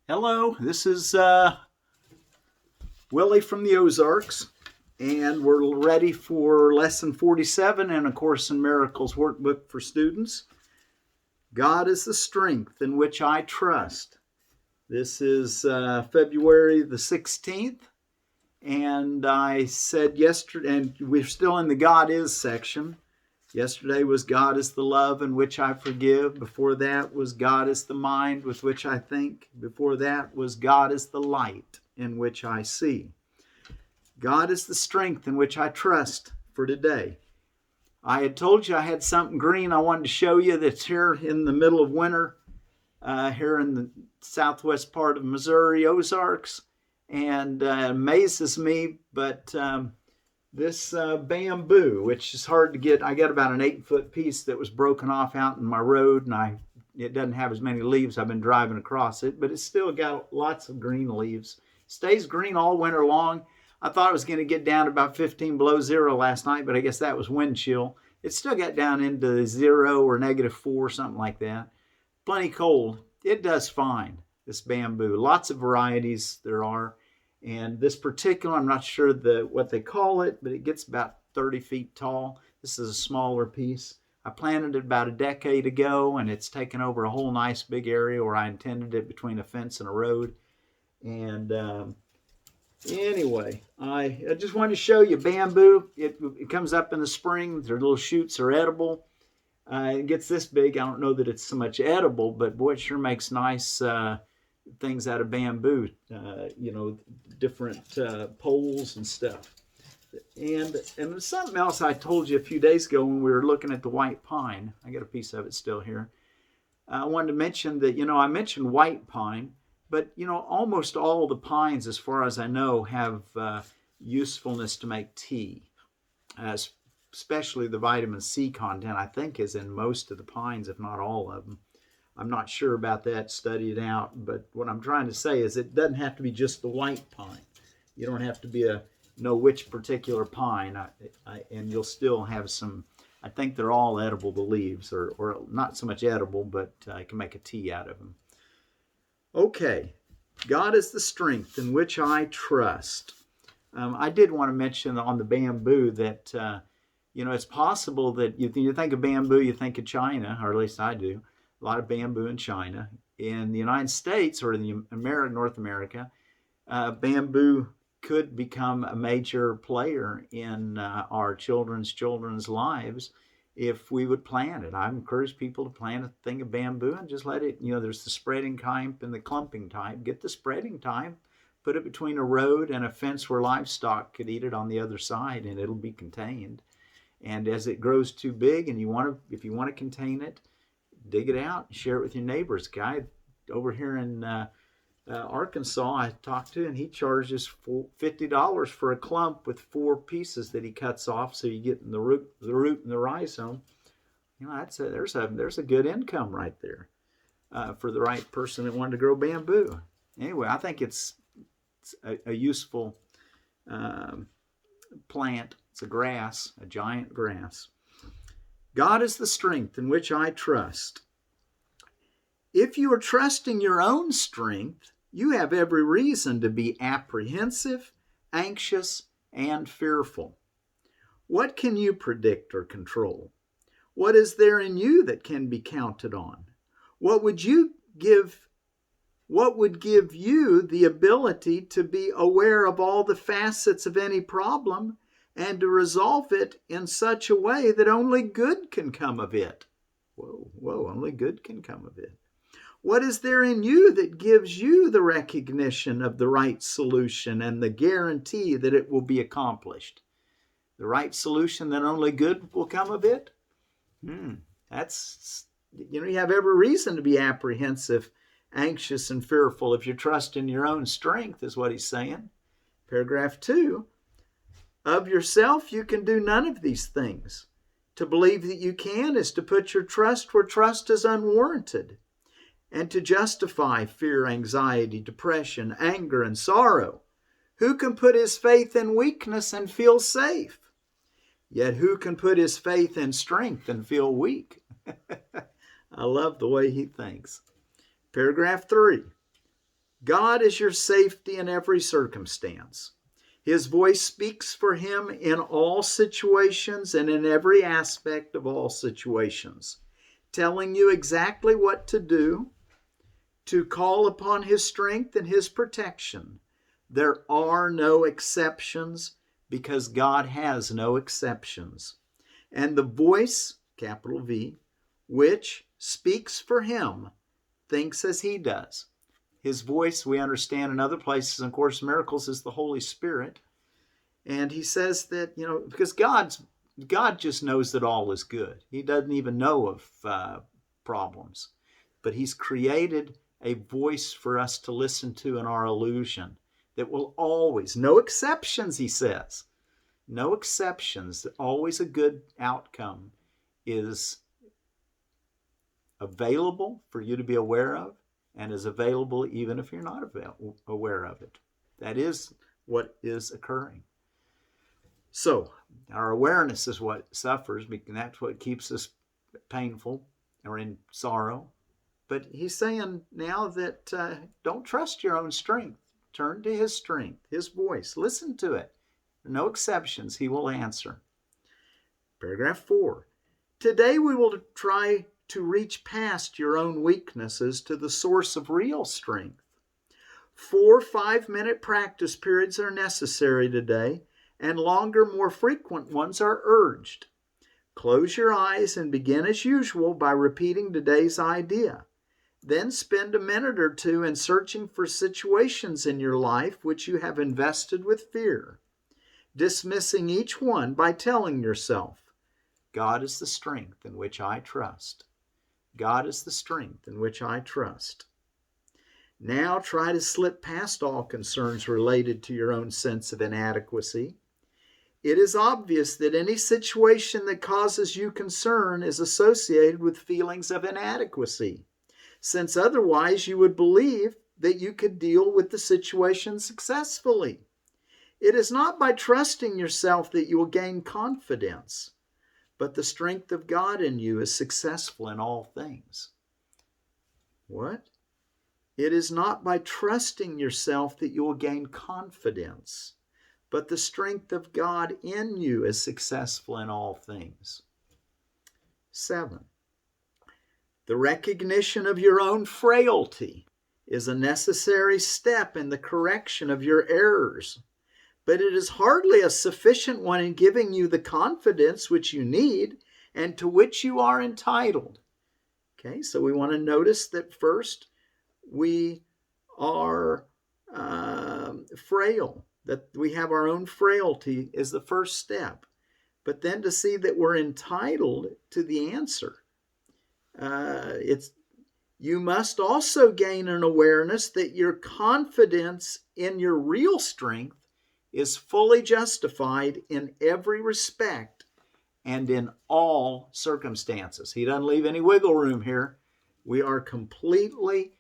Hello, this is Willie from the Ozarks, and we're ready for Lesson 47 in A Course in Miracles Workbook for Students. God is the strength in which I trust. This is February the 16th, and I said yesterday, and we're still in the God is section. Yesterday was God is the love in which I forgive. Before that was God is the mind with which I think. Before that was God is the light in which I see. God is the strength in which I trust for today. I had told you I had something green I wanted to show you that's here in the middle of winter, here in the southwest part of Missouri, Ozarks. And it amazes me, but this bamboo, which is hard to get. I got about an 8-foot piece that was broken off out in my road, and it doesn't have as many leaves. I've been driving across it, but it's still got lots of green leaves. Stays green all winter long. I thought it was going to get down to about 15 below zero last night, but I guess that was wind chill. It still got down into 0 or -4, something like that. Plenty cold. It does fine, this bamboo. Lots of varieties there are. And this particular, I'm not sure what they call it, but it gets about 30 feet tall. This is a smaller piece. I planted it about a decade ago, and it's taken over a whole nice big area where I intended it between a fence and a road. And anyway, I just wanted to show you bamboo. It comes up in the spring. Their little shoots are edible. It gets this big. I don't know that it's so much edible, but boy, it sure makes nice things out of bamboo, different poles and stuff. And there's something else I told you a few days ago when we were looking at the white pine. I got a piece of it still here. I wanted to mention that, I mentioned white pine, but, almost all the pines, as far as I know, have usefulness to make tea, especially the vitamin C content, I think, is in most of the pines, if not all of them. I'm not sure about that, study it out, but what I'm trying to say is it doesn't have to be just the white pine. You don't have to know which particular pine, and you'll still have some. I think they're all edible, the leaves, or not so much edible, but I can make a tea out of them. Okay, God is the strength in which I trust. I did want to mention on the bamboo that, it's possible that you think of bamboo, you think of China, or at least I do. A lot of bamboo in China. In the United States or in North America, bamboo could become a major player in our children's lives if we would plant it. I encourage people to plant a thing of bamboo and just let it, there's the spreading type and the clumping type. Get the spreading type, put it between a road and a fence where livestock could eat it on the other side, and it'll be contained. And as it grows too big and if you want to contain it, dig it out and share it with your neighbors. Guy over here in Arkansas I talked to, and he charges $50 for a clump with 4 pieces that he cuts off, so you get the root and the rhizome. There's a good income right there for the right person that wanted to grow bamboo. Anyway, I think it's a useful plant. It's a grass, a giant grass. God is the strength in which I trust. If you are trusting your own strength, you have every reason to be apprehensive, anxious, and fearful. What can you predict or control? What is there in you that can be counted on? What would give you the ability to be aware of all the facets of any problem and to resolve it in such a way that only good can come of it? Only good can come of it. What is there in you that gives you the recognition of the right solution and the guarantee that it will be accomplished? The right solution that only good will come of it? That's, you have every reason to be apprehensive, anxious, and fearful if you trust in your own strength, is what he's saying. Paragraph 2. Of yourself, you can do none of these things. To believe that you can is to put your trust where trust is unwarranted, and to justify fear, anxiety, depression, anger, and sorrow. Who can put his faith in weakness and feel safe? Yet who can put his faith in strength and feel weak? I love the way he thinks. Paragraph 3. God is your safety in every circumstance. His voice speaks for him in all situations and in every aspect of all situations, telling you exactly what to do, to call upon his strength and his protection. There are no exceptions because God has no exceptions. And the voice, capital V, which speaks for him, thinks as he does. His voice, we understand in other places, in Course in Miracles, is the Holy Spirit. And he says that, because God just knows that all is good. He doesn't even know of problems. But he's created a voice for us to listen to in our illusion that will always, no exceptions, he says, no exceptions, always a good outcome is available for you to be aware of, and is available even if you're not aware of it. That is what is occurring. So our awareness is what suffers, and that's what keeps us painful or in sorrow. But he's saying now that don't trust your own strength. Turn to his strength, his voice. Listen to it. No exceptions. He will answer. Paragraph 4. Today we will try to reach past your own weaknesses to the source of real strength. 4 5-minute practice periods are necessary today, and longer, more frequent ones are urged. Close your eyes and begin as usual by repeating today's idea. Then spend a minute or two in searching for situations in your life which you have invested with fear, dismissing each one by telling yourself, God is the strength in which I trust. God is the strength in which I trust. Now try to slip past all concerns related to your own sense of inadequacy. It is obvious that any situation that causes you concern is associated with feelings of inadequacy, since otherwise you would believe that you could deal with the situation successfully. It is not by trusting yourself that you will gain confidence, but the strength of God in you is successful in all things. What? It is not by trusting yourself that you will gain confidence, but the strength of God in you is successful in all things. 7. The recognition of your own frailty is a necessary step in the correction of your errors, but it is hardly a sufficient one in giving you the confidence which you need and to which you are entitled. Okay, so we want to notice that first we are frail, that we have our own frailty is the first step, but then to see that we're entitled to the answer. You must also gain an awareness that your confidence in your real strength is fully justified in every respect and in all circumstances. He doesn't leave any wiggle room here. We are completely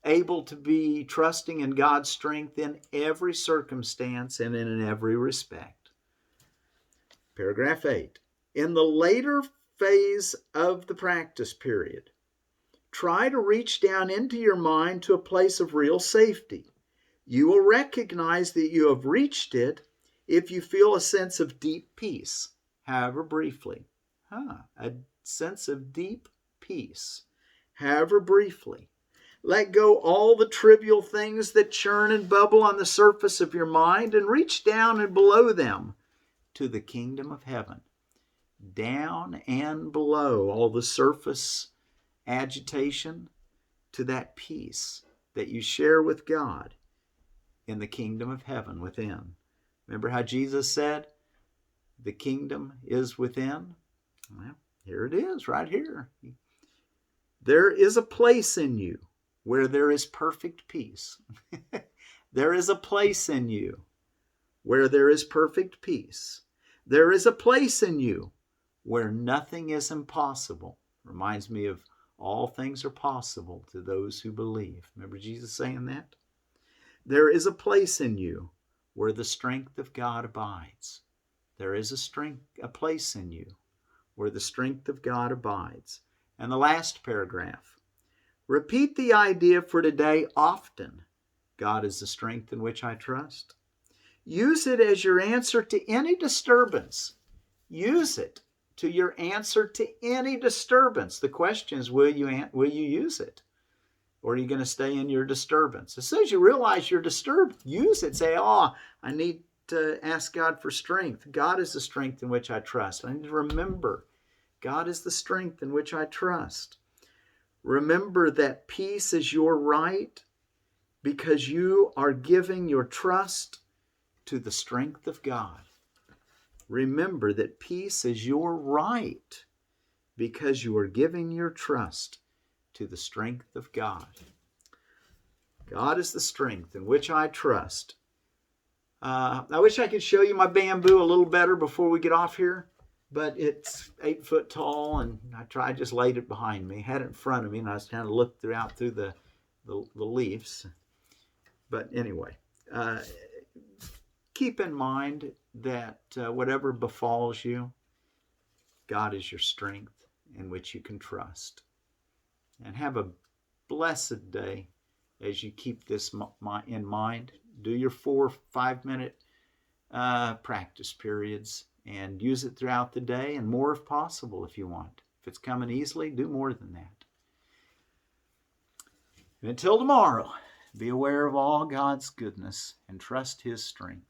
able to be trusting in God's strength in every circumstance and in every respect. Paragraph 8. In the later phase of the practice period, try to reach down into your mind to a place of real safety. You will recognize that you have reached it if you feel a sense of deep peace, however briefly. A sense of deep peace, however briefly. Let go all the trivial things that churn and bubble on the surface of your mind and reach down and below them to the kingdom of heaven. Down and below all the surface agitation to that peace that you share with God in the kingdom of heaven within. Remember how Jesus said, the kingdom is within? Well, here it is, right here. There is a place in you where there is perfect peace. There is a place in you where there is perfect peace. There is a place in you where nothing is impossible. Reminds me of all things are possible to those who believe. Remember Jesus saying that? There is a place in you where the strength of God abides. There is a place in you where the strength of God abides. And the last paragraph. Repeat the idea for today often. God is the strength in which I trust. Use it as your answer to any disturbance. Use it to your answer to any disturbance. The question is, will you use it? Or are you going to stay in your disturbance? As soon as you realize you're disturbed, use it. Say, I need to ask God for strength. God is the strength in which I trust. I need to remember God is the strength in which I trust. Remember that peace is your right because you are giving your trust to the strength of God. Remember that peace is your right because you are giving your trust to the strength of God. God is the strength in which I trust. I wish I could show you my bamboo a little better before we get off here, but it's 8 foot tall, and I just laid it behind me, had it in front of me, and I was kind of looked through the leaves. But anyway, keep in mind that whatever befalls you, God is your strength in which you can trust. And have a blessed day as you keep this in mind. Do your 4 or 5 minute practice periods and use it throughout the day, and more if possible if you want. If it's coming easily, do more than that. And until tomorrow, be aware of all God's goodness and trust His strength.